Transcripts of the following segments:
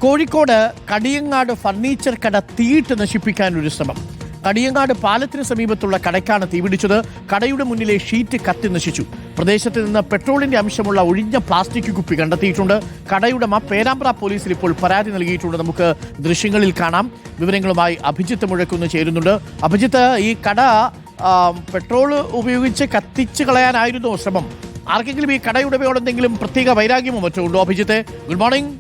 Kozhikode Kadiyangad furniture കട തീയിട്ട് നശിപ്പിക്കാൻ ഒരു ശ്രമം. കടിയങ്ങാട് പാലത്തിന് സമീപത്തുള്ള കടയ്ക്കാണ് തീപിടിച്ചത്. കടയുടെ മുന്നിലെ ഷീറ്റ് കത്തി നശിച്ചു. പ്രദേശത്ത് നിന്ന് പെട്രോളിന്റെ അംശമുള്ള ഒഴിഞ്ഞ പ്ലാസ്റ്റിക് കുപ്പി കണ്ടെത്തിയിട്ടുണ്ട്. കടയുടമ പേരാമ്പ്ര പോലീസിൽ ഇപ്പോൾ പരാതി നൽകിയിട്ടുണ്ട്. നമുക്ക് ദൃശ്യങ്ങളിൽ കാണാം. വിവരങ്ങളുമായി അഭിജിത്ത് മുഴക്കുന്ന് ചേരുന്നുണ്ട്. അഭിജിത്ത്, ഈ കട പെട്രോൾ ഉപയോഗിച്ച് കത്തിച്ച് കളയാനായിരുന്നോ ശ്രമം? ആർക്കെങ്കിലും ഈ കടയുടമയോട് എന്തെങ്കിലും പ്രത്യേക വൈരാഗ്യമോ മറ്റോ ഉണ്ടോ? Abhijith, good morning.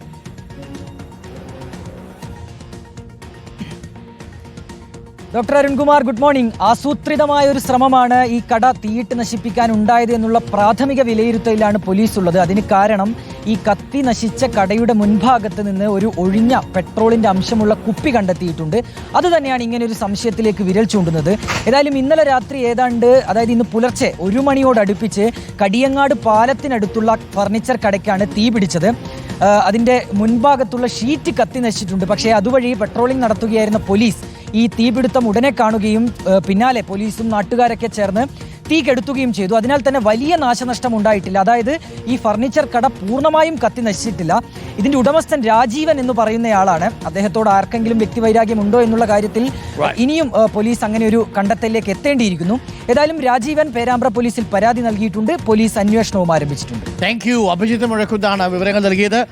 Doctor Arunkumar, good morning. ആസൂത്രിതമായ ഒരു ശ്രമമാണ് ഈ കട തീയിട്ട് നശിപ്പിക്കാൻ ഉണ്ടായത് എന്നുള്ള പ്രാഥമിക വിലയിരുത്തലിലാണ് പോലീസ് ഉള്ളത്. അതിന് കാരണം ഈ കത്തി നശിച്ച കടയുടെ മുൻഭാഗത്ത് നിന്ന് ഒരു ഒഴിഞ്ഞ പെട്രോളിന്റെ അംശമുള്ള കുപ്പി കണ്ടെത്തിയിട്ടുണ്ട്. അതുതന്നെയാണ് ഇങ്ങനെ ഒരു സംശയത്തിലേക്ക് വിരൽ ചൂണ്ടുന്നത്. ഏതായാലും ഇന്നലെ രാത്രി അതായത് ഇന്ന് പുലർച്ചെ 1 മണിയോടടുപ്പിച്ച് കടിയങ്ങാട് പാലത്തിനടുത്തുള്ള ഫർണിച്ചർ കടയ്ക്കാണ് തീ പിടിച്ചത്. അതിൻ്റെ മുൻഭാഗത്തുള്ള ഷീറ്റ് കത്തി നശിച്ചിട്ടുണ്ട്. പക്ഷേ അതുവഴി പെട്രോളിംഗ് നടത്തുകയായിരുന്ന പോലീസ് ഈ തീപിടുത്തം ഉടനെ കാണുകയും പിന്നാലെ പോലീസും നാട്ടുകാരൊക്കെ ചേർന്ന് തീ കെടുത്തുകയും ചെയ്തു. അതിനാൽ തന്നെ വലിയ നാശനഷ്ടം ഉണ്ടായിട്ടില്ല. അതായത് ഈ ഫർണിച്ചർ കട പൂർണ്ണമായും കത്തി നശിച്ചിട്ടില്ല. ഇതിന്റെ ഉടമസ്ഥൻ രാജീവൻ എന്ന് പറയുന്നയാളാണ്. അദ്ദേഹത്തോട് ആർക്കെങ്കിലും വ്യക്തിവൈരാഗ്യം ഉണ്ടോ എന്നുള്ള കാര്യത്തിൽ ഇനിയും പോലീസ് അങ്ങനെ ഒരു കണ്ടെത്തലിലേക്ക് എത്തേണ്ടിയിരിക്കുന്നു. ഏതായാലും രാജീവൻ പേരാമ്പ്ര പോലീസിൽ പരാതി നൽകിയിട്ടുണ്ട്. പോലീസ് അന്വേഷണവും ആരംഭിച്ചിട്ടുണ്ട്. Thank you. അഭിജിത്ത് മുഴക്കുന്നാണ് വിവരങ്ങൾ നൽകിയത്.